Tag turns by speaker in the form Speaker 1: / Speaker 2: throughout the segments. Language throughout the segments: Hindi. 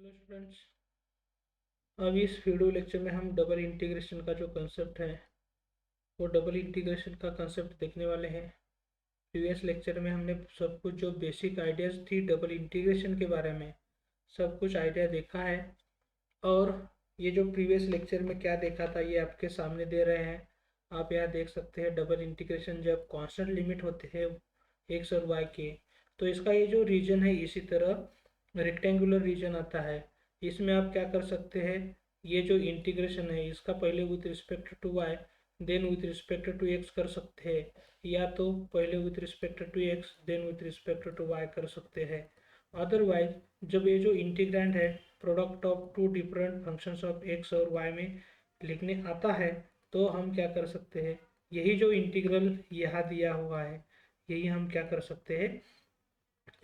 Speaker 1: Hello students. अब इस वीडियो लेक्चर में हम डबल इंटीग्रेशन का जो कंसेप्ट है वो डबल इंटीग्रेशन का कंसेप्ट देखने वाले हैं। प्रीवियस लेक्चर में हमने सब कुछ जो बेसिक आइडियाज़ थी डबल इंटीग्रेशन के बारे में सब कुछ आइडिया देखा है। और ये जो प्रीवियस लेक्चर में क्या देखा था ये आपके सामने दे रहे हैं। आप यहाँ देख सकते हैं डबल इंटीग्रेशन जब कांस्टेंट लिमिट होते हैं एक्स और वाई के, तो इसका ये जो रीजन है इसी तरह रेक्टेंगुलर रीजन आता है। इसमें आप क्या कर सकते हैं, ये जो इंटीग्रेशन है इसका पहले with respect to y then with respect to x कर सकते हैं, या तो पहले with respect to x then with respect to y कर सकते हैं। अदरवाइज जब ये जो इंटीग्रेंड है product of two different functions of x और वाई में लिखने आता है तो हम क्या कर सकते हैं, यही जो इंटीग्रल यहाँ दिया हुआ है यही हम क्या कर सकते हैं,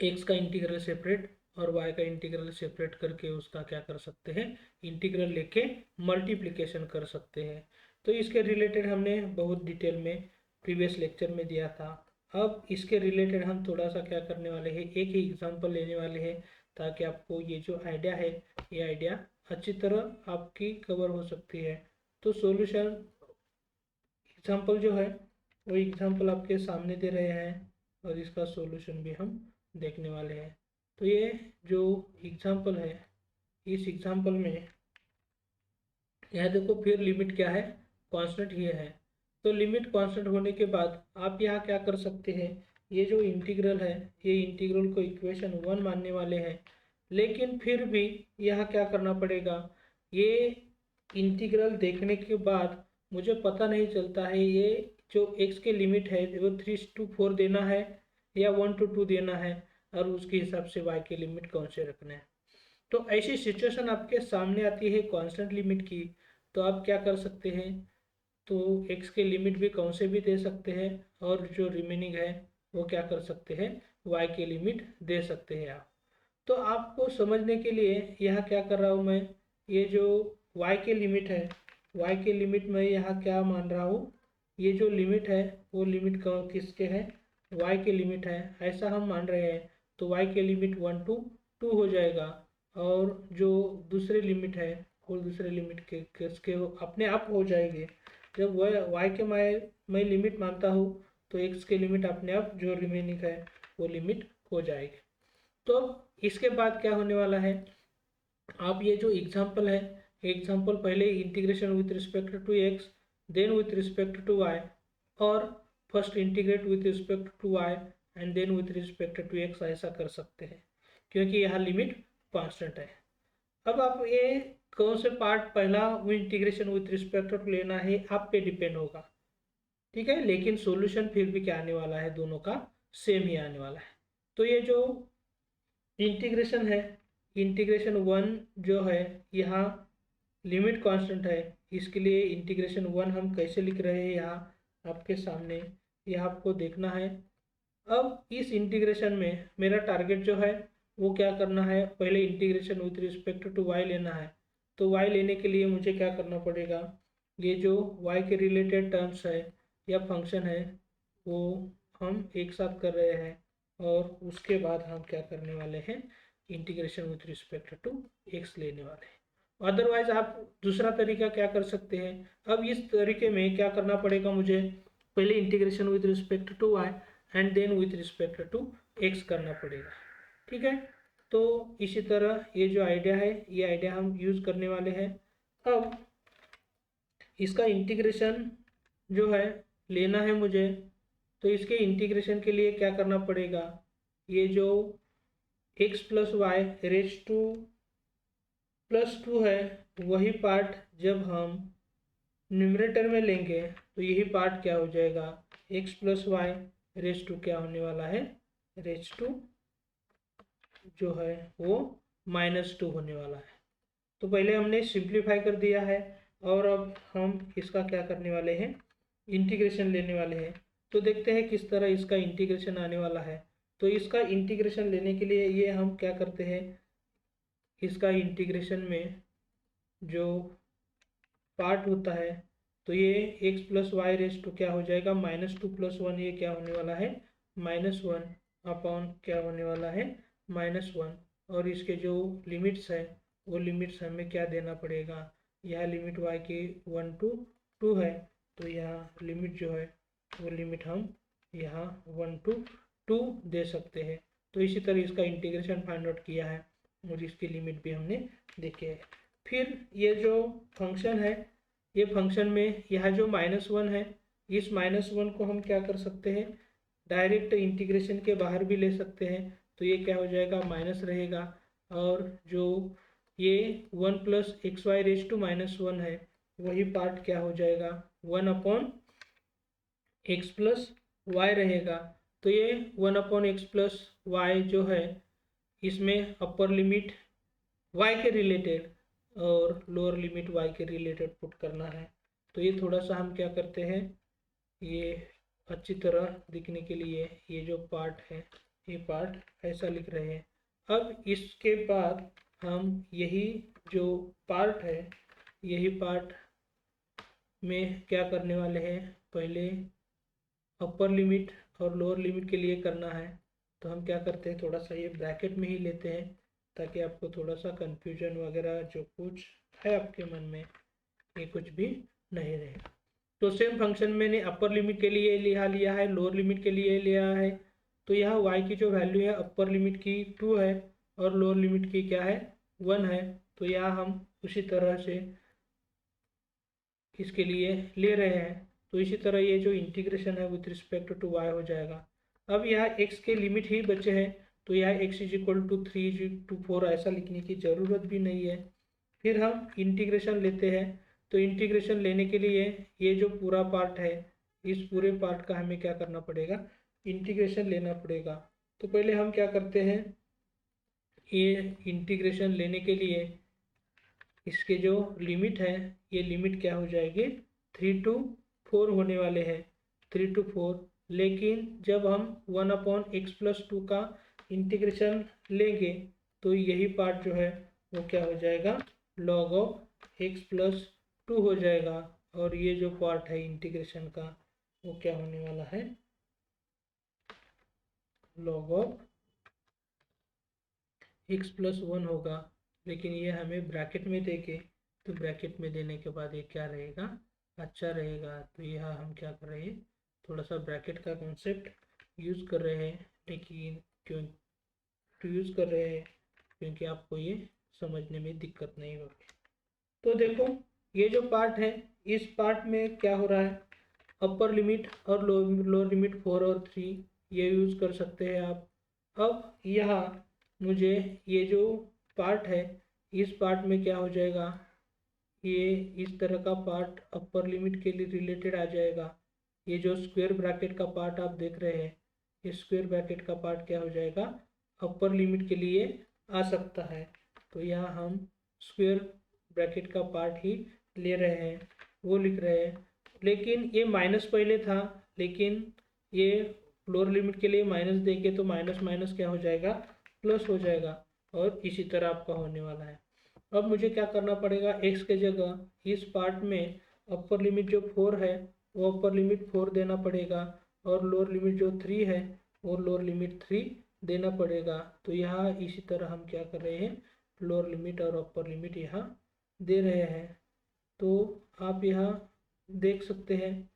Speaker 1: एक्स का इंटीग्रल सेपरेट और वाई का इंटीग्रल सेपरेट करके उसका क्या कर सकते हैं, इंटीग्रल लेके मल्टीप्लिकेशन कर सकते हैं। तो इसके रिलेटेड हमने बहुत डिटेल में प्रीवियस लेक्चर में दिया था। अब इसके रिलेटेड हम थोड़ा सा क्या करने वाले हैं, एक ही एग्जांपल लेने वाले हैं ताकि आपको ये जो आइडिया है ये आइडिया अच्छी तरह आपकी कवर हो सकती है। तो सॉल्यूशन एग्जांपल जो है वो एग्जांपल आपके सामने दे रहे हैं और इसका सॉल्यूशन भी हम देखने वाले हैं। तो ये जो एग्जांपल है इस एग्जांपल में यहाँ देखो फिर लिमिट क्या है, कांस्टेंट ये है। तो लिमिट कांस्टेंट होने के बाद आप यहाँ क्या कर सकते हैं, ये जो इंटीग्रल है ये इंटीग्रल को इक्वेशन 1 मानने वाले हैं, लेकिन फिर भी यहाँ क्या करना पड़ेगा, ये इंटीग्रल देखने के बाद मुझे पता नहीं चलता है ये जो x के लिमिट है वो 3:4 देना है या 1:2 देना है और उसके हिसाब से y के लिमिट कौन से रखने हैं। तो ऐसी सिचुएशन आपके सामने आती है कांस्टेंट लिमिट की, तो आप क्या कर सकते हैं, तो x के लिमिट भी कौन से भी दे सकते हैं और जो रिमेनिंग है वो क्या कर सकते हैं, y के लिमिट दे सकते हैं आप। तो आपको समझने के लिए यहाँ क्या कर रहा हूँ मैं, ये जो y के लिमिट है y के लिमिट में यहाँ क्या मान रहा हूँ, ये जो लिमिट है वो लिमिट किसके है, y के लिमिट है ऐसा हम मान रहे हैं। तो y के लिमिट 1 to 2 हो जाएगा और जो दूसरे लिमिट है वो दूसरे लिमिट के किसके अपने आप हो जाएंगे। जब वह y के मैं लिमिट मानता हूँ तो x के लिमिट अपने आप जो रिमेनिंग है वो लिमिट हो जाएगी। तो इसके बाद क्या होने वाला है, आप ये जो एग्जांपल है एग्जांपल पहले integration with respect to x then with respect to Y, और first integrate with respect to Y and then with respect to X ऐसा कर सकते हैं क्योंकि यहाँ लिमिट कांस्टेंट है। अब आप ये कौन से पार्ट पहला वो इंटीग्रेशन विथ रिस्पेक्ट टू लेना है आप पे डिपेंड होगा, ठीक है, लेकिन सॉल्यूशन फिर भी क्या आने वाला है, दोनों का सेम ही आने वाला है। तो ये जो इंटीग्रेशन है इंटीग्रेशन 1 जो है यहाँ लिमिट कांस्टेंट है, इसके लिए इंटीग्रेशन 1 हम कैसे लिख रहे हैं यहाँ आपके सामने यह आपको देखना है। अब इस इंटीग्रेशन में मेरा टारगेट जो है वो क्या करना है, पहले integration with respect to y लेना है। तो वाई लेने के लिए मुझे क्या करना पड़ेगा, ये जो वाई के रिलेटेड टर्म्स है या फंक्शन है वो हम एक साथ कर रहे हैं और उसके बाद हम क्या करने वाले हैं, integration with respect to x लेने वाले हैं। अदरवाइज आप दूसरा तरीका क्या कर सकते हैं, अब इस तरीके में क्या करना पड़ेगा मुझे, पहले integration with respect to Y and then with respect to x करना पड़ेगा, ठीक है। तो इसी तरह ये जो आइडिया है ये आइडिया हम यूज करने वाले हैं। अब इसका इंटीग्रेशन जो है लेना है मुझे, तो इसके इंटीग्रेशन के लिए क्या करना पड़ेगा, ये जो x plus y raise to plus 2 है वही पार्ट जब हम न्यूमरेटर में लेंगे तो यही पार्ट क्या हो जाएगा, x plus y raise to क्या होने वाला है, रेज टू जो है वो -2 होने वाला है। तो पहले हमने सिंप्लीफाई कर दिया है और अब हम इसका क्या करने वाले हैं, इंटीग्रेशन लेने वाले हैं। तो देखते हैं किस तरह इसका इंटीग्रेशन आने वाला है। तो इसका इंटीग्रेशन लेने के लिए ये हम क्या करते हैं, इसका इंटीग्रेशन में जो पार्ट होता है तो ये x plus y raise to क्या हो जाएगा, -2 + 1 ये क्या होने वाला है, -1 अपॉन क्या होने वाला है, -1 और इसके जो लिमिट्स है वो लिमिट्स हमें क्या देना पड़ेगा। यह लिमिट y की 1 to 2 है, तो यहाँ लिमिट जो है वो लिमिट हम यहाँ 1 to 2 दे सकते हैं। तो इसी तरह इसका इंटीग्रेशन फाइंड आउट किया है और इसकी लिमिट भी हमने देखी है। फिर ये जो फंक्शन है, ये फंक्शन में यह जो -1 है, इस -1 को हम क्या कर सकते हैं, डायरेक्ट इंटीग्रेशन के बाहर भी ले सकते हैं। तो ये क्या हो जाएगा, माइनस रहेगा, और जो ये 1 + xy⁻1 है, वही पार्ट क्या हो जाएगा, 1/x + y रहेगा। तो ये 1/x + y जो है, इसमें अपर लिमिट y के रिलेटेड और लोअर लिमिट y के रिलेटेड पुट करना है। तो ये थोड़ा सा हम क्या करते हैं, ये अच्छी तरह दिखने के लिए ये जो पार्ट है, ये पार्ट ऐसा लिख रहे हैं। अब इसके बाद हम यही जो पार्ट है, यही पार्ट में क्या करने वाले हैं, पहले अपर लिमिट और लोअर लिमिट के लिए करना है। तो हम क्या करते हैं, थोड़ा सा ये ब्रैकेट में ही लेते हैं, ताकि आपको थोड़ा सा कंफ्यूजन वगैरह जो कुछ है आपके मन में, ये कुछ भी नहीं रहे। तो सेम फंक्शन मैंने अपर लिमिट के लिए लिया है, लोअर लिमिट के लिए लिया है। तो यहाँ y की जो वैल्यू है अपर लिमिट की 2 है और लोअर लिमिट की क्या है, 1 है। तो यहाँ हम उसी तरह से इसके लिए ले रहे हैं। तो इसी तरह ये जो इंटीग्रेशन है विथ रिस्पेक्ट टू y हो जाएगा। अब यहाँ x के लिमिट ही बचे हैं, तो यहाँ x = 3 to 4 ऐसा लिखने की ज़रूरत भी नहीं है। फिर हम इंटीग्रेशन लेते हैं। तो इंटीग्रेशन लेने के लिए ये जो पूरा पार्ट है, इस पूरे पार्ट का हमें क्या करना पड़ेगा, इंटीग्रेशन लेना पड़ेगा। तो पहले हम क्या करते हैं, ये इंटीग्रेशन लेने के लिए इसके जो लिमिट है, ये लिमिट क्या हो जाएगी, 3 to 4 होने वाले हैं, 3 to 4। लेकिन जब हम 1/x + 2 का इंटीग्रेशन लेंगे, तो यही पार्ट जो है वो क्या हो जाएगा, log of x + 2 हो जाएगा। और ये जो पार्ट है इंटीग्रेशन का, वो क्या होने वाला है, log of x + 1 होगा। लेकिन ये हमें ब्रैकेट में देके, तो ब्रैकेट में देने के बाद ये क्या रहेगा, अच्छा रहेगा। तो यहाँ हम क्या कर रहे हैं, थोड़ा सा ब्रैकेट का कॉन्सेप्ट यूज़ कर रहे हैं, लेकिन यूज़ कर रहे हैं क्योंकि आपको ये समझने में दिक्कत नहीं होगी। तो देखो ये जो पार्ट है, इस पार्ट में क्या हो रहा है, अपर लिमिट और लोअर लिमिट 4 और 3 ये यूज़ कर सकते हैं आप। अब यहाँ मुझे ये जो पार्ट है, इस पार्ट में क्या हो जाएगा, ये इस तरह का पार्ट अपर लिमिट के लिए रिलेटेड आ जाएगा। ये जो स्क्वायर ब्रैकेट का पार्ट आप देख रहे हैं, इस स्क्वायर ब्रैकेट का पार्ट क्या हो जाएगा, अपर लिमिट के लिए आ सकता है। तो यहाँ हम स्क्वायर ब्रैकेट का पार्ट ही ले रहे हैं, वो लिख रहे हैं। लेकिन ये माइनस पहले था, लेकिन ये लोअर लिमिट के लिए माइनस देंगे तो माइनस माइनस क्या हो जाएगा, प्लस हो जाएगा। और इसी तरह आपका होने वाला है। अब मुझे क्या करना पड़ेगा, x के जगह इस पार्ट में अपर लिमिट जो 4 है, वो अपर लिमिट 4 देना पड़ेगा, और लोअर लिमिट जो 3 है, वो लोअर लिमिट 3 देना पड़ेगा। तो यहाँ इसी तरह हम क्या कर रहे हैं, लोअर लिमिट और अपर लिमिट यहाँ दे रहे हैं। तो आप यहाँ देख सकते हैं,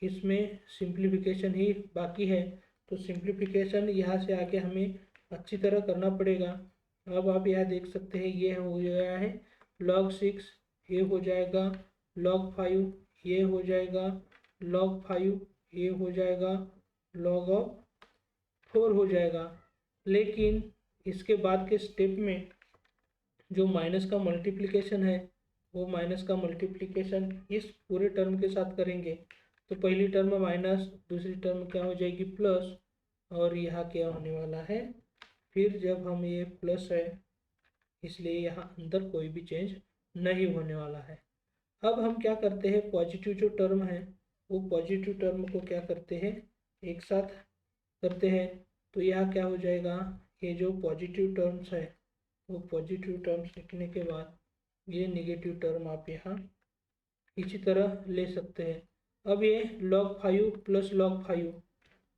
Speaker 1: इसमें सिंप्लीफिकेशन ही बाकी है। तो सिंप्लीफिकेशन यहाँ से आगे हमें अच्छी तरह करना पड़ेगा। अब आप यहाँ देख सकते हैं, ये हो गया है log 6, ये हो जाएगा log 5, ये हो जाएगा log 5, ये हो जाएगा log of 4 हो जाएगा। लेकिन इसके बाद के स्टेप में जो माइनस का मल्टीप्लिकेशन है, वो माइनस का मल्टीप्लिकेशन इस पूरे टर्म के साथ करेंगे। तो पहली टर्म माइनस, दूसरी टर्म क्या हो जाएगी, प्लस, और यहाँ क्या होने वाला है, फिर जब हम ये प्लस है, इसलिए यहाँ अंदर कोई भी चेंज नहीं होने वाला है। अब हम क्या करते हैं, पॉजिटिव जो टर्म है, वो पॉजिटिव टर्म को क्या करते हैं, एक साथ करते हैं। तो यहाँ क्या हो जाएगा, ये जो पॉजिटिव टर्म्स है, वो पॉजिटिव टर्म्स लिखने के बाद ये नेगेटिव टर्म आप यहाँ इसी तरह ले सकते हैं। अब ये log 5 + log 5,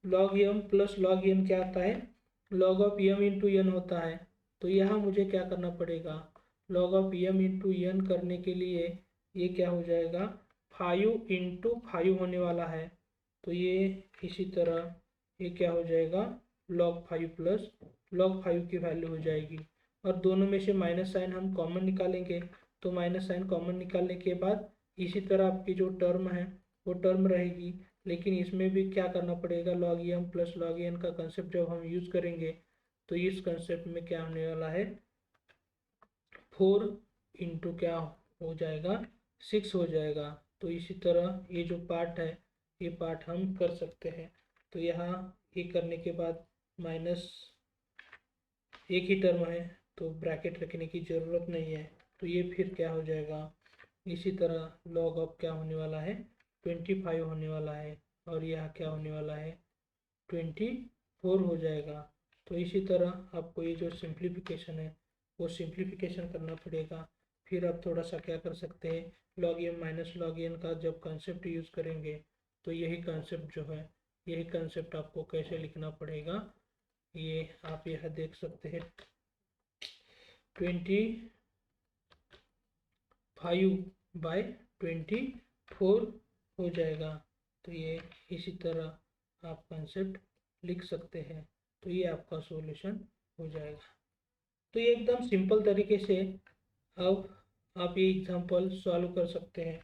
Speaker 1: log m + log n क्या आता है, log of m × n होता है। तो यहाँ मुझे क्या करना पड़ेगा, log of m into n करने के लिए ये क्या हो जाएगा 5 इंटू 5 होने वाला है, तो ये इसी तरह ये क्या हो जाएगा log 5 प्लस log 5 की वैल्यू हो जाएगी। और दोनों में से माइनस साइन हम कॉमन निकालेंगे, तो माइनस साइन कॉमन निकालने के बाद इसी तरह आपकी जो टर्म है वो टर्म रहेगी, लेकिन इसमें भी क्या करना पड़ेगा log m plus log n का कंसेप्ट जब हम यूज़ करेंगे तो इस कंसेप्ट में क्या होने वाला है 4 इंटू क्या हो जाएगा 6 हो जाएगा। तो इसी तरह ये जो पार्ट है ये पार्ट हम कर सकते हैं। तो यहाँ ये करने के बाद माइनस एक ही टर्म है तो ब्रैकेट रखने की ज़रूरत नहीं है, तो ये फिर क्या हो जाएगा इसी तरह log ऑफ क्या होने वाला है 25 होने वाला है, और यह क्या होने वाला है 24 हो जाएगा। तो इसी तरह आपको ये जो सिंप्लीफिकेशन है वो सिंप्लीफिकेशन करना पड़ेगा। फिर आप थोड़ा सा क्या कर सकते हैं log m minus log n का जब कंसेप्ट यूज़ करेंगे तो यही कंसेप्ट जो है यही कंसेप्ट आपको कैसे लिखना पड़ेगा ये आप यह देख सकते हैं 25/24 हो जाएगा। तो ये इसी तरह आप कंसेप्ट लिख सकते हैं, तो ये आपका सॉल्यूशन हो जाएगा। तो ये एकदम सिंपल तरीके से अब आप ये एग्जांपल सॉल्व कर सकते हैं।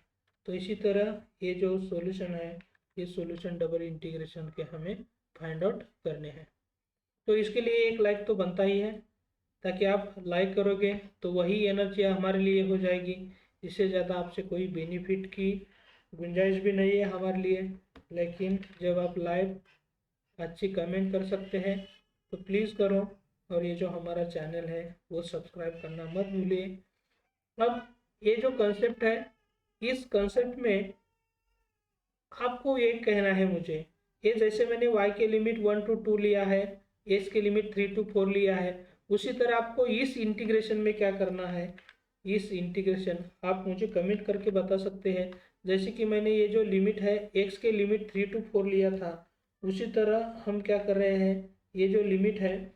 Speaker 1: तो इसी तरह ये जो सॉल्यूशन है ये सॉल्यूशन डबल इंटीग्रेशन के हमें फाइंड आउट करने हैं। तो इसके लिए एक लाइक तो बनता ही है, ताकि आप लाइक करोगे तो वही एनर्जी हमारे लिए हो जाएगी। इससे ज़्यादा आपसे कोई बेनिफिट की गुंजाइश भी नहीं है हमारे लिए। लेकिन जब आप लाइव अच्छी कमेंट कर सकते हैं तो प्लीज़ करो, और ये जो हमारा चैनल है वो सब्सक्राइब करना मत भूलिए। अब ये जो कंसेप्ट है इस कंसेप्ट में आपको ये कहना है मुझे, ये जैसे मैंने y के लिमिट 1 to 2 लिया है, x के लिमिट 3 to 4 लिया है, उसी तरह आपको इस इंटीग्रेशन में क्या करना है। इस इंटीग्रेशन आप मुझे कमेंट करके बता सकते हैं। जैसे कि मैंने ये जो लिमिट है x के लिमिट 3 to 4 लिया था, उसी तरह हम क्या कर रहे हैं ये जो लिमिट है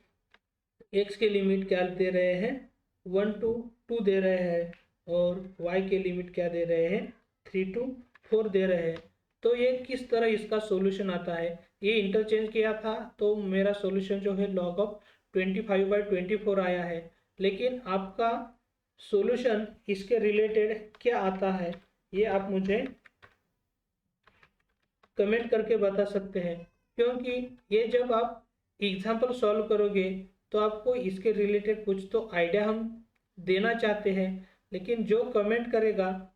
Speaker 1: x के लिमिट क्या दे रहे हैं 1 to 2 दे रहे हैं, और y के लिमिट क्या दे रहे हैं 3 to 4 दे रहे हैं। तो ये किस तरह इसका सॉल्यूशन आता है, ये इंटरचेंज किया था तो मेरा सॉल्यूशन जो है log ऑफ 25/24 आया है। लेकिन आपका सॉल्यूशन इसके रिलेटेड क्या आता है ये आप मुझे कमेंट करके बता सकते हैं, क्योंकि ये जब आप एग्जाम्पल सॉल्व करोगे तो आपको इसके रिलेटेड कुछ तो आइडिया हम देना चाहते हैं, लेकिन जो कमेंट करेगा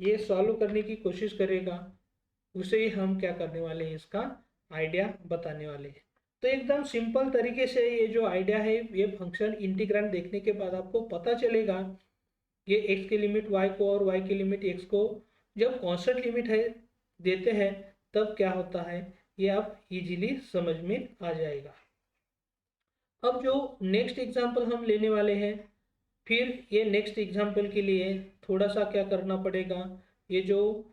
Speaker 1: ये सॉल्व करने की कोशिश करेगा उसे ही हम क्या करने वाले हैं इसका आइडिया बताने वाले हैं। तो एकदम सिंपल तरीके से ये जो आइडिया है ये फंक्शन इंटीग्रैंड देखने के बाद आपको पता चलेगा ये x की लिमिट y को और y की लिमिट x को जब कांस्टेंट लिमिट है देते हैं तब क्या होता है ये आप इजीली समझ में आ जाएगा। अब जो नेक्स्ट एग्जांपल हम लेने वाले हैं, फिर ये नेक्स्ट एग्जांपल के लिए थोड़ा सा क्या करना पड़ेगा, ये जो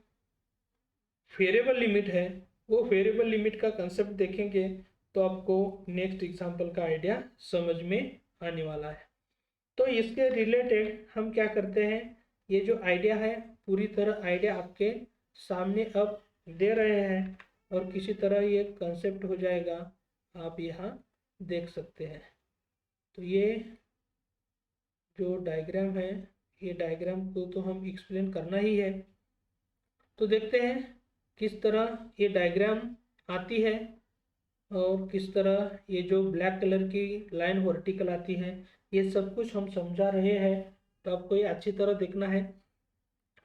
Speaker 1: वेरिएबल लिमिट है वो वेरिएबल लिमिट का कंसेप्ट देखेंगे तो आपको नेक्स्ट एग्जांपल का आइडिया समझ में आने वाला है। तो इसके रिलेटेड हम क्या करते हैं, ये जो आइडिया है पूरी तरह आइडिया आपके सामने अब दे रहे हैं, और किसी तरह ये कंसेप्ट हो जाएगा आप यहाँ देख सकते हैं। तो ये जो डायग्राम है ये डायग्राम को तो हम एक्सप्लेन करना ही है। तो देखते हैं किस तरह ये डायग्राम आती है और किस तरह ये जो ब्लैक कलर की लाइन वर्टिकल आती है, ये सब कुछ हम समझा रहे हैं। तो आपको ये अच्छी तरह देखना है।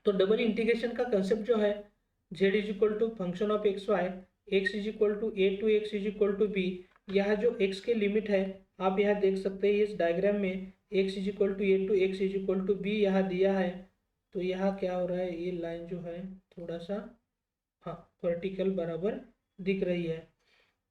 Speaker 1: तो डबल इंटीग्रेशन का कंसेप्ट जो है z is equal to function of x y, x is equal to a to x is equal to b, यह जो x के लिमिट है आप यहाँ देख सकते हैं इस डायग्राम में x is equal to a to x is equal to b यहाँ दिया है। तो यहाँ क्या हो रहा है ये लाइन जो है थोड़ा सा हाँ वर्टिकल बराबर दिख रही है।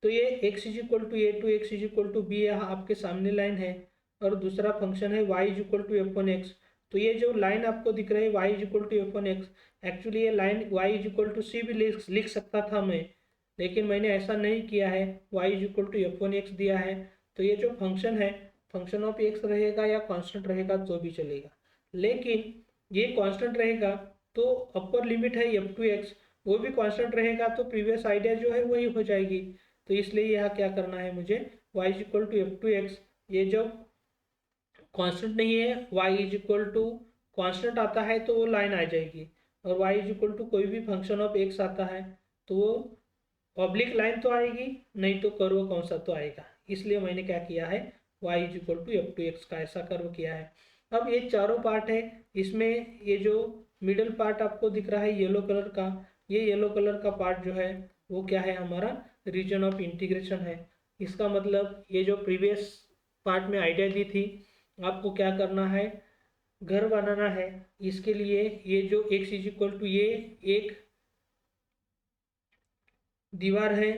Speaker 1: तो ये x is equal to a to x is equal to b यहाँ आपके सामने लाइन है, और दूसरा फंक्शन है y is equal to f1x। तो ये जो लाइन आपको दिख रही है y is equal to f1x, actually ये line y is equal to c भी लिख सकता था मैं, लेकिन मैंने ऐसा नहीं किया है, y is equal to f1x दिया है। तो ये जो फंक्शन है फंक्शन ऑफ एक्स रहेगा या कांस्टेंट रहेगा तो भी चलेगा, लेकिन ये कांस्टेंट रहेगा तो अपर लिमिट है f2x, वो भी कांस्टेंट रहेगा तो प्रीवियस आइडिया जो है वही हो जाएगी। तो इसलिए यहाँ क्या करना है मुझे, y is equal to f2x, ये जब कांस्टेंट नहीं है, y is equal to constant आता है तो वो लाइन आ जाएगी, और y इज इक्वल टू कोई भी फंक्शन ऑफ x आता है तो वो ऑब्लिक लाइन तो आएगी, नहीं तो कर्व कौन सा तो आएगा। इसलिए मैंने क्या किया है, y is equal to f2x का ऐसा कर्व किया है। अब ये चारों पार्ट है, इसमें ये जो मिडल पार्ट आपको दिख रहा है येलो कलर का, ये येलो कलर का पार्ट जो है वो क्या है, हमारा रीजन ऑफ इंटीग्रेशन है। इसका मतलब ये जो प्रीवियस पार्ट में आइडिया दी थी, आपको क्या करना है, घर बनाना है। इसके लिए ये जो x इज इक्वल टू ये एक दीवार है,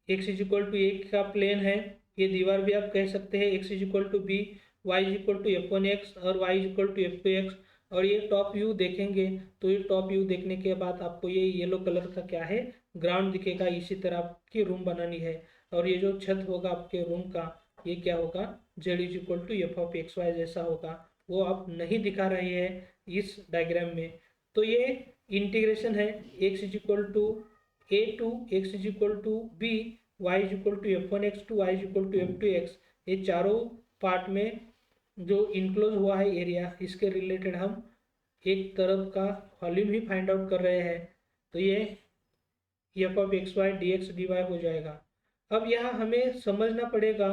Speaker 1: x इज इक्वल टू एक का प्लेन है, ये दीवार भी आप कह सकते हैं, x is equal to b, y is equal to f1x और y is equal to f2x। और ये टॉप व्यू देखेंगे तो ये टॉप व्यू देखने के बाद आपको ये येलो कलर का क्या है, ग्राउंड दिखेगा। इसी तरह आपकी रूम बनानी है, और ये जो छत होगा आपके रूम का, ये क्या होगा, z is equal to f of x y जैसा होगा, वो आप नहीं दिखा रहे हैं इस डायग्राम में। तो ये इंटीग्रेशन है, x is equal to a to x is equal to b, y is equal to f1x to y is equal to f2x। ये चारों पार्ट में जो इनक्लोज हुआ है एरिया, इसके रिलेटेड हम एक तरफ का वॉल्यूम ही फाइंड आउट कर रहे हैं। तो ये f of x y d x d y हो जाएगा। अब यहाँ हमें समझना पड़ेगा,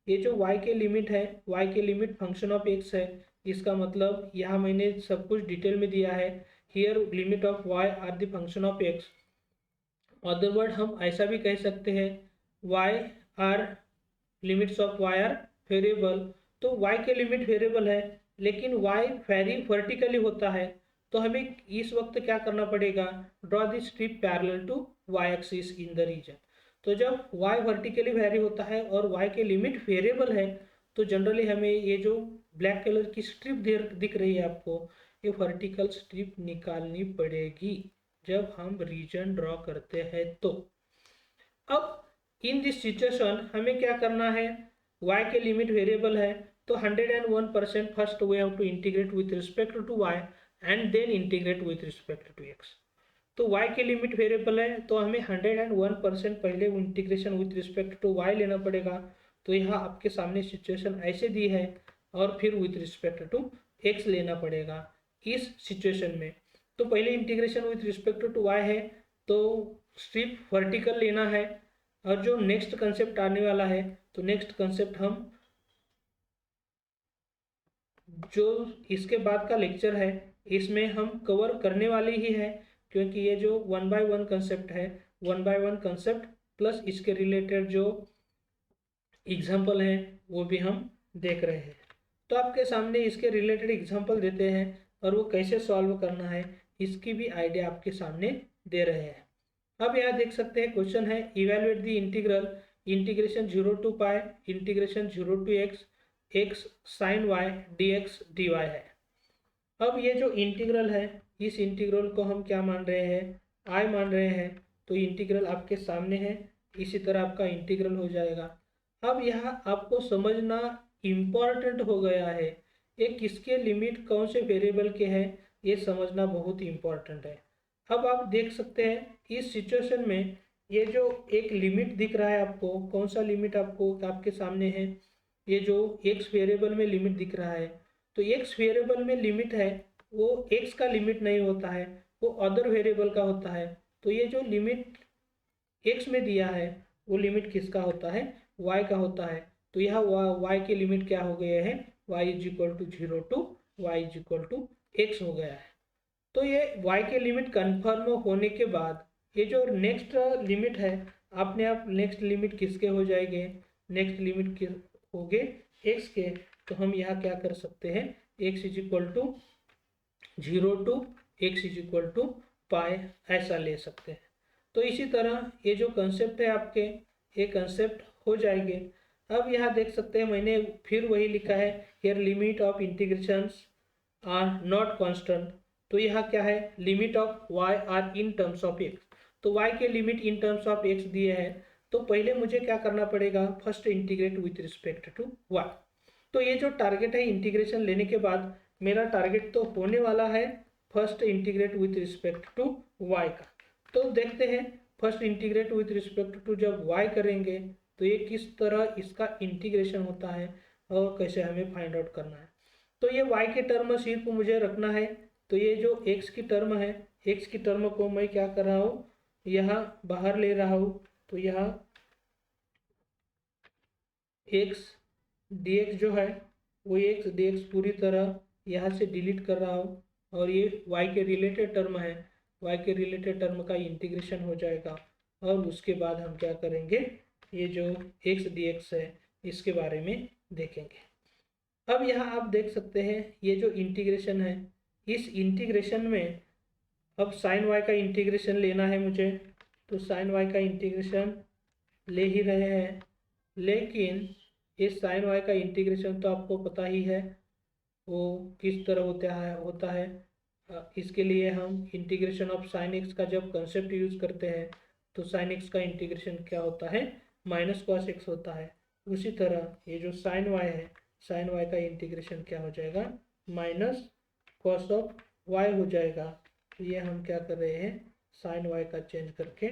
Speaker 1: ये जो y के लिमिट है, y के लिमिट फंक्शन ऑफ x है, इसका मतलब यहाँ मैंने सब कुछ डिटेल में दिया है। Here limit of y are the function of x। Other word हम ऐसा भी कह सकते हैं, y are limits of y are variable. तो y के लिमिट वेरिएबल है, लेकिन y वेरी वर्टिकली होता है, तो हमें इस वक्त क्या करना पड़ेगा, draw the strip parallel to y axis in the region. तो जब y वर्टिकली वेरी होता है और y के लिमिट वेरिएबल है, तो जनरली हमें ये जो ब्लैक कलर की स्ट्रिप दिख रही है आपको, ये वर्टिकल स्ट्रिप निकालनी पड़ेगी जब हम रीजन ड्रॉ करते हैं। तो अब इन दिस सिचुएशन हमें क्या करना है, y के लिमिट वेरिएबल है, तो 101% first we have to integrate with respect to y and then integrate with respect to x। तो y के लिमिट वेरिएबल है, तो हमें 101% पहले integration with respect to y लेना पड़ेगा। तो यहाँ आपके सामने सिचुएशन ऐसे दी है, और फिर विथ रिस्पेक्ट टू x लेना पड़ेगा इस सिचुएशन में। तो पहले integration with respect to y है, तो स्ट्रिप वर्टिकल लेना है। और जो नेक्स्ट कंसेप्ट आने वाला है, तो नेक्स्ट कंसेप्ट हम जो इसके बाद का लेक्चर है इसमें हम कवर करने वाले ही है, क्योंकि ये जो 1 बाय 1 कंसेप्ट है, 1 बाय 1 कंसेप्ट प्लस इसके रिलेटेड जो एग्जाम्पल है वो भी हम देख रहे हैं। तो आपके सामने इसके रिलेटेड एग्जाम्पल देते हैं, और वो कैसे सॉल्व करना है इसकी भी आइडिया आपके सामने दे रहे हैं। अब यहाँ देख सकते हैं क्वेश्चन है, evaluate the integral integration 0 to pi integration 0 to x sine y dx dy है। अब ये जो इंटीग्रल है, इस इंटीग्रल को हम क्या मान रहे हैं, I मान रहे हैं। तो इंटीग्रल आपके सामने है, इसी तरह आपका इंटीग्रल हो जाएगा। अब यहाँ आपको समझना इम्पॉर्टेंट हो गया है, ये किसके लिमिट कौन से वेरिएबल के हैं, ये समझना बहुत इम्पॉर्टेंट है। अब आप देख सकते हैं इस सिचुएशन में ये जो एक लिमिट दिख रहा है आपको, कौन सा लिमिट आपको आपके सामने है, ये जो x वेरिएबल में लिमिट दिख रहा है। तो x वेरिएबल में लिमिट है वो x का लिमिट नहीं होता है, वो अदर वेरिएबल का होता है। तो ये जो लिमिट x में दिया है वो लिमिट किसका होता है, y का होता है। तो यह y के लिमिट क्या हो गए हैं, y is equal to 0 to y is equal to x हो गया है। तो ये y के लिमिट कन्फर्म होने के बाद ये जो नेक्स्ट लिमिट है, अपने आप नेक्स्ट लिमिट किसके हो जाएंगे, नेक्स्ट लिमिट हो गए x के। तो हम यहाँ क्या कर सकते हैं, x is equal to 0 to x is equal to pi ऐसा ले सकते हैं। तो इसी तरह ये जो कंसेप्ट है आपके, ये कंसेप्ट हो जाएंगे। अब यहाँ देख सकते हैं मैंने फिर वही लिखा है, here limit of integrations are not constant. तो यहाँ क्या है, limit of y are in terms of x। तो y के limit in terms of x दिए हैं, तो पहले मुझे क्या करना पड़ेगा, first integrate with respect to y। तो ये जो टारगेट है इंटीग्रेशन लेने के बाद मेरा टारगेट तो होने वाला है first integrate with respect to y का। तो देखते हैं first integrate with respect to जब y करेंगे तो ये किस तरह इसका इंटीग्रेशन होता है और कैसे हमें फाइंड आउट करना है। तो ये y के टर्म सिर्फ मुझे रखना है, तो ये जो x की टर्म है, x की टर्म को मैं क्या कर रहा हूँ, यहाँ बाहर ले रहा हूँ। तो यहाँ x dx जो है वो x dx पूरी तरह यहाँ से डिलीट कर रहा हूँ और ये y के रिलेटेड टर्म है, y के रिलेटेड टर्म का इंटीग्रेशन हो जाएगा और उसके बाद हम क्या करेंगे, ये जो x dx है इसके बारे में देखेंगे। अब यहाँ आप देख सकते हैं ये जो इंटीग्रेशन है, इस इंटीग्रेशन में अब साइन y का इंटीग्रेशन लेना है मुझे, तो साइन y का इंटीग्रेशन ले ही रहे हैं। लेकिन इस साइन y का इंटीग्रेशन तो आपको पता ही है वो किस तरह होता है। इसके लिए हम इंटीग्रेशन ऑफ साइन x का जब कंसेप्ट यूज करते हैं तो साइन x का इंटीग्रेशन क्या होता है, माइनस कॉस x होता है। उसी तरह ये जो साइन y है, साइन y का इंटीग्रेशन क्या हो जाएगा, माइनस कॉस ऑफ y हो जाएगा। तो ये हम क्या कर रहे हैं, साइन y का चेंज करके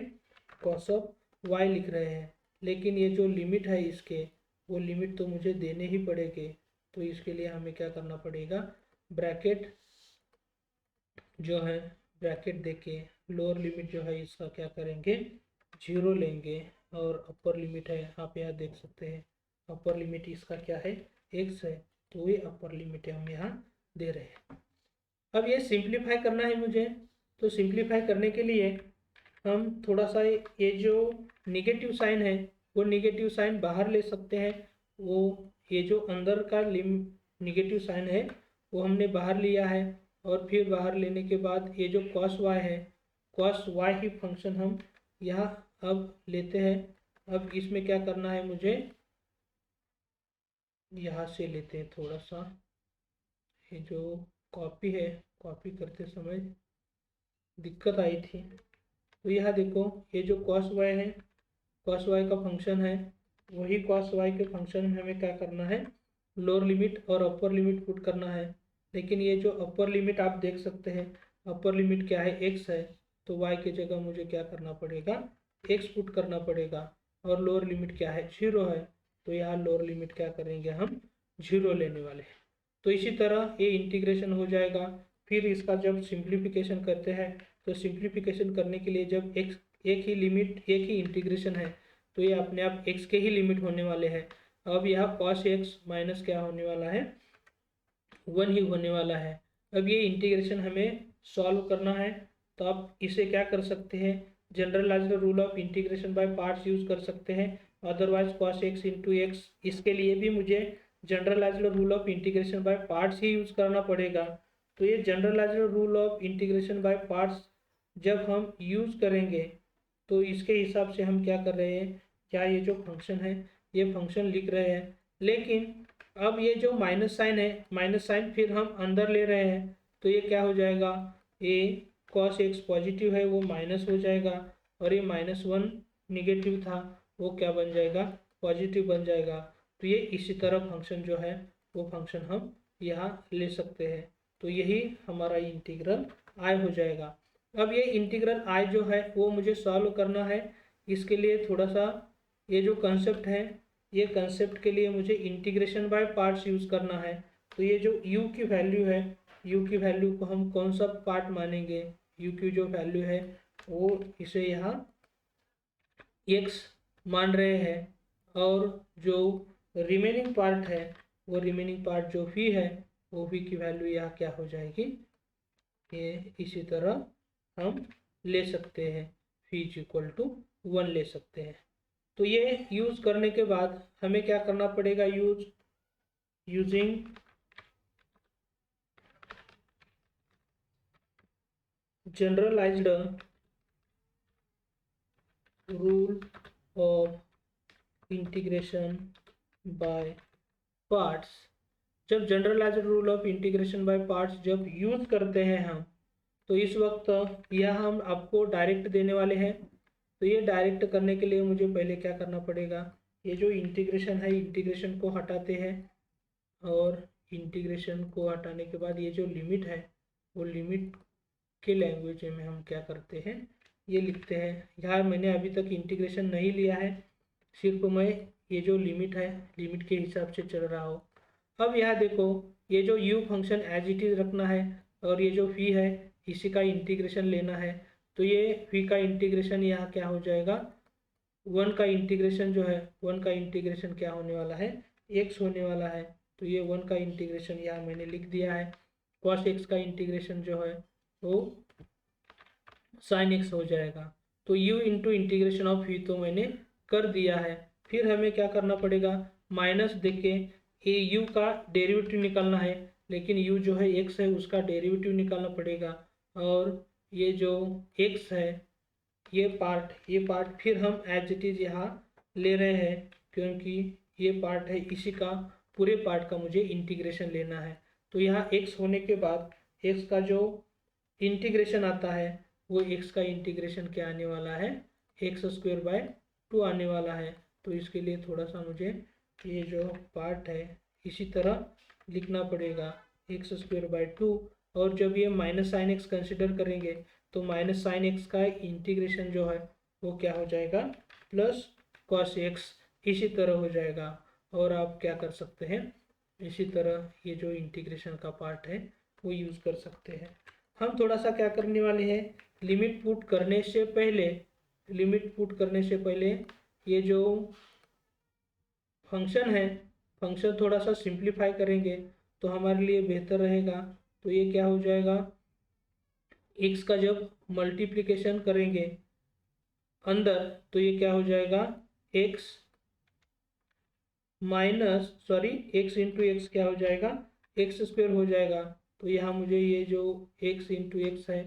Speaker 1: कॉस ऑफ y लिख रहे हैं। लेकिन ये जो लिमिट है इसके, वो लिमिट तो मुझे देने ही पड़ेगी। तो इसके लिए हमें क्या करना पड़ेगा, ब्रैकेट जो है ब्रैकेट देके लोअर लिमिट जो है इसका क्या करेंगे, 0 लेंगे और अपर लिमिट है आप यहाँ देख सकते हैं, अपर लिमिट इसका क्या है, x है। तो ये अपर लिमिट हम यहाँ दे रहे हैं। अब ये सिंप्लीफाई करना है मुझे, तो सिंप्लीफाई करने के लिए हम थोड़ा सा ये जो निगेटिव साइन है वो निगेटिव साइन बाहर ले सकते हैं। वो ये जो अंदर का निगेटिव साइन है वो हमने बाहर लिया है और फिर बाहर लेने के बाद ये जो cos y है, cos y ही फंक्शन हम यहाँ अब लेते हैं। अब इसमें क्या करना है मुझे, यहाँ से लेते हैं थोड़ा सा, ये जो कॉपी है, कॉपी करते समय दिक्कत आई थी। तो यहाँ देखो ये जो cos y है, cos y का फंक्शन है, वही cos y के फंक्शन में हमें क्या करना है, लोअर लिमिट और अपर लिमिट पुट करना है। लेकिन ये जो अपर लिमिट आप देख सकते हैं, अपर लिमिट क्या है, x है। तो y की जगह मुझे क्या करना पड़ेगा, x पुट करना पड़ेगा। और लोअर लिमिट क्या है, 0 है। तो यहाँ लोअर लिमिट क्या करेंगे, हम 0 लेने वाले हैं। तो इसी तरह ये इंटीग्रेशन हो जाएगा। फिर इसका जब सिंप्लीफिकेशन करते हैं तो सिंप्लीफिकेशन करने के लिए जब एक ही लिमिट, एक ही इंटीग्रेशन है तो ये अपने आप x के ही लिमिट होने वाले हैं। अब यहाँ cos x माइनस क्या होने वाला है, 1 ही होने वाला है। अब ये इंटीग्रेशन हमें सॉल्व करना है, तो आप इसे क्या कर सकते हैं, generalized rule of integration by parts use कर सकते हैं। Otherwise cos x into x, इसके लिए भी मुझे generalized rule of integration by parts ही यूज करना पड़ेगा। तो ये generalized rule of integration by parts जब हम यूज करेंगे तो इसके हिसाब से हम क्या कर रहे हैं, क्या ये जो फंक्शन है ये फंक्शन लिख रहे हैं। लेकिन अब ये जो माइनस साइन है, माइनस साइन फिर हम अंदर ले रहे हैं तो ये क्या हो जाएगा, ये cos x पॉजिटिव है वो माइनस हो जाएगा और ये -1 निगेटिव था वो क्या बन जाएगा, पॉजिटिव बन जाएगा। तो ये इसी तरह फंक्शन जो है वो फंक्शन हम यहाँ ले सकते हैं। तो यही हमारा इंटीग्रल i हो जाएगा। अब ये इंटीग्रल i जो है वो मुझे सॉल्व करना है। इसके लिए थोड़ा सा ये जो कंसेप्ट है, ये कंसेप्ट के लिए मुझे इंटीग्रेशन बाय पार्ट्स यूज़ करना है। तो ये जो u की वैल्यू है, u की वैल्यू को हम कौन सा पार्ट मानेंगे, u की जो वैल्यू है वो इसे यहाँ x मान रहे हैं और जो रिमेनिंग पार्ट है वो रिमेनिंग पार्ट जो v है वो v की वैल्यू यहाँ क्या हो जाएगी, ये इसी तरह हम ले सकते हैं, v इज इक्वल टू 1 ले सकते हैं। तो ये यूज करने के बाद हमें क्या करना पड़ेगा, using generalized rule of integration by parts. जब generalized rule of integration by parts जब यूज करते हैं हम, तो इस वक्त यह हम आपको डायरेक्ट देने वाले हैं। तो ये डायरेक्ट करने के लिए मुझे पहले क्या करना पड़ेगा, ये जो इंटीग्रेशन है इंटीग्रेशन को हटाते हैं और इंटीग्रेशन को हटाने के बाद ये जो लिमिट है वो लिमिट के लैंग्वेज में हम क्या करते हैं, ये लिखते हैं। यहाँ मैंने अभी तक इंटीग्रेशन नहीं लिया है, सिर्फ मैं ये जो लिमिट है लिमिट के हिसाब से चल रहा हो। अब यहाँ देखो, ये जो u function as it is रखना है और ये जो v है इसी का इंटीग्रेशन लेना है। तो ये v का इंटीग्रेशन यहाँ क्या हो जाएगा, 1 का इंटीग्रेशन जो है 1 का इंटीग्रेशन क्या होने वाला है, x होने वाला है। तो ये 1 का इंटीग्रेशन यहाँ मैंने लिख दिया है। cos x का इंटीग्रेशन जो है वो sin x हो जाएगा। तो u into integration of v तो मैंने कर दिया है। फिर हमें क्या करना पड़ेगा, माइनस देके ये u का डेरिवेटिव निकालना है, लेकिन u जो है x है उसका डेरिवेटिव निकालना पड़ेगा। और ये जो x है ये पार्ट फिर हम एज इट इज यहाँ ले रहे हैं, क्योंकि ये पार्ट है इसी का पूरे पार्ट का मुझे इंटीग्रेशन लेना है। तो यहाँ x होने के बाद x का जो इंटीग्रेशन आता है वो x का इंटीग्रेशन क्या आने वाला है, x² 2 आने वाला है। तो इसके लिए थोड़ा सा मुझे ये जो पार्ट है इसी तरह लिखना पड़ेगा, x² 2। और जब ये माइनस साइन एक्स कंसिडर करेंगे तो माइनस साइन एक्स का इंटीग्रेशन जो है वो क्या हो जाएगा, प्लस कॉस एक्स इसी तरह हो जाएगा। और आप क्या कर सकते हैं, इसी तरह ये जो इंटीग्रेशन का पार्ट है वो यूज़ कर सकते हैं। हम थोड़ा सा क्या करने वाले हैं, लिमिट पुट करने से पहले ये जो फंक्शन है फंक्शन थोड़ा सा सिंप्लीफाई करेंगे तो हमारे लिए बेहतर रहेगा। तो ये क्या हो जाएगा, x का जब मल्टीप्लिकेशन करेंगे अंदर तो ये क्या हो जाएगा, x इंटू एक्स क्या हो जाएगा, x² हो जाएगा। तो यहाँ मुझे ये जो x इंटू एक्स है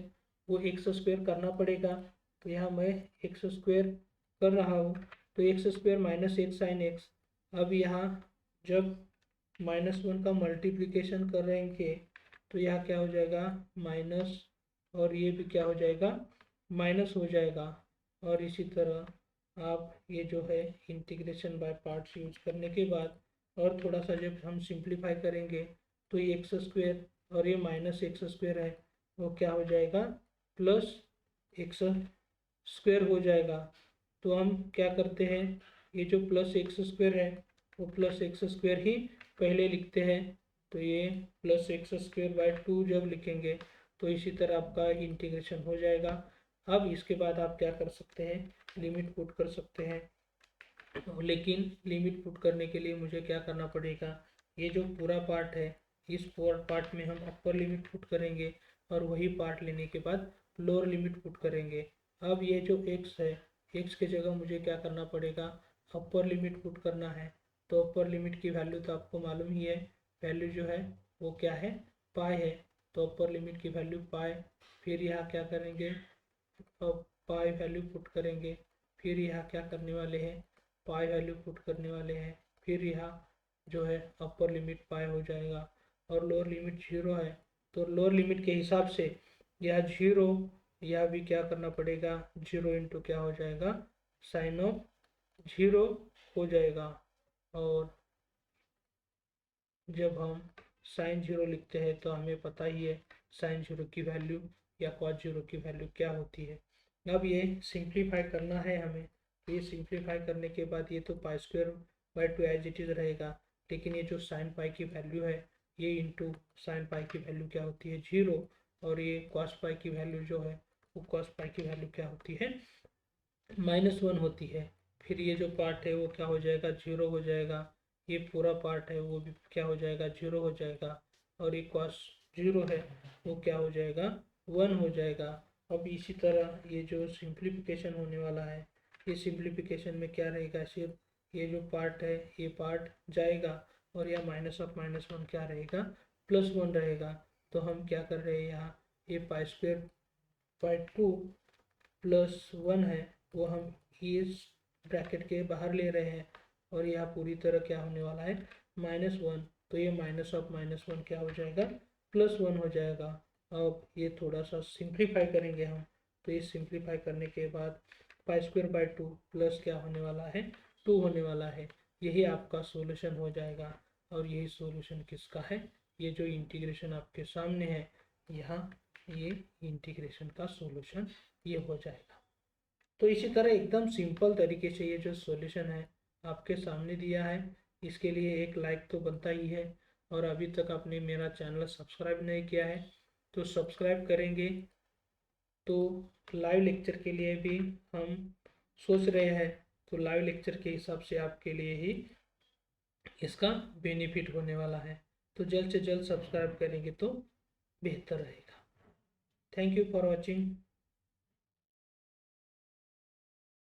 Speaker 1: वो x² करना पड़ेगा। तो यहाँ मैं x² कर रहा हूँ। तो x² minus x sine x. अब यहाँ जब -1 का मल्टीप्लिकेशन करेंगे तो यहाँ क्या हो जाएगा, माइनस, और ये भी क्या हो जाएगा, माइनस हो जाएगा। और इसी तरह आप ये जो है इंटीग्रेशन बाय पार्ट्स यूज करने के बाद और थोड़ा सा जब हम सिंप्लीफाई करेंगे तो ये x² और ये माइनस x² है वो क्या हो जाएगा, प्लस x² हो जाएगा। तो हम क्या करते हैं, ये जो प्लस x² है वो प्लस x² ही पहले लिखते हैं। तो ये प्लस x² 2 जब लिखेंगे तो इसी तरह आपका इंटीग्रेशन हो जाएगा। अब इसके बाद आप क्या कर सकते हैं, लिमिट पुट कर सकते हैं। लेकिन लिमिट पुट करने के लिए मुझे क्या करना पड़ेगा, ये जो पूरा पार्ट है इस पूरा पार्ट में हम अपर लिमिट पुट करेंगे और वही पार्ट लेने के बाद लोअर लिमिट पुट करेंगे। अब ये जो x है x के जगह मुझे क्या करना पड़ेगा, अपर लिमिट पुट करना है। तो अपर लिमिट की वैल्यू तो आपको मालूम ही है, वैल्यू जो है वो क्या है, पाई है। तो अपर लिमिट की वैल्यू पाई, फिर यहाँ क्या करेंगे, अब पाई वैल्यू पुट करेंगे, फिर यहाँ क्या करने वाले हैं, पाई वैल्यू पुट करने वाले हैं, फिर यहाँ जो है अपर लिमिट पाई हो जाएगा। और लोअर लिमिट 0 है तो लोअर लिमिट के हिसाब से यह 0, यह भी क्या करना पड़ेगा, 0 इंटू क्या हो जाएगा, साइन ऑफ 0 हो जाएगा। और जब हम साइन 0 लिखते हैं तो हमें पता ही है साइन 0 की वैल्यू या कॉस 0 की वैल्यू क्या होती है। अब ये सिंप्लीफाई करना है हमें। तो ये सिंप्लीफाई करने के बाद ये तो π² 2 एज इट इज रहेगा, लेकिन ये जो साइन पाई की वैल्यू है ये इंटू साइन पाई की वैल्यू क्या होती है, 0। और ये कॉस पाई की वैल्यू जो है वो कॉस पाई की वैल्यू क्या होती है, -1 होती है। फिर ये जो पार्ट है वो क्या हो जाएगा, 0 हो जाएगा। ये पूरा पार्ट है वो भी क्या हो जाएगा, 0 हो जाएगा। और ये कॉस 0 है वो क्या हो जाएगा, 1 हो जाएगा। अब इसी तरह ये जो सिंप्लीफिकेशन होने वाला है, ये सिंप्लीफिकेशन में क्या रहेगा, सिर्फ ये जो पार्ट है ये पार्ट जाएगा और यह -1 क्या रहेगा, +1 रहेगा। तो हम क्या कर रहे हैं, यहाँ ये π² 2 +1 है वो हम इस ब्रैकेट के बाहर ले रहे हैं और यह पूरी तरह क्या होने वाला है, -1। तो ये -1 क्या हो जाएगा, +1 हो जाएगा। अब ये थोड़ा सा सिंप्लीफाई करेंगे हम। तो ये सिंप्लीफाई करने के बाद π² 2 प्लस क्या होने वाला है, 2 होने वाला है। यही आपका सॉल्यूशन हो जाएगा। और यही सॉल्यूशन किसका है, ये जो इंटीग्रेशन आपके सामने है यहाँ, ये इंटीग्रेशन का सॉल्यूशन ये हो जाएगा। तो इसी तरह एकदम सिंपल तरीके से ये जो सॉल्यूशन है आपके सामने दिया है, इसके लिए एक लाइक तो बनता ही है। और अभी तक आपने मेरा चैनल सब्सक्राइब नहीं किया है तो सब्सक्राइब करेंगे तो लाइव लेक्चर के लिए भी हम सोच रहे हैं, तो लाइव लेक्चर के हिसाब से आपके लिए ही इसका बेनिफिट होने वाला है। तो जल्द से जल्द सब्सक्राइब करेंगे तो बेहतर रहेगा। Thank you for watching.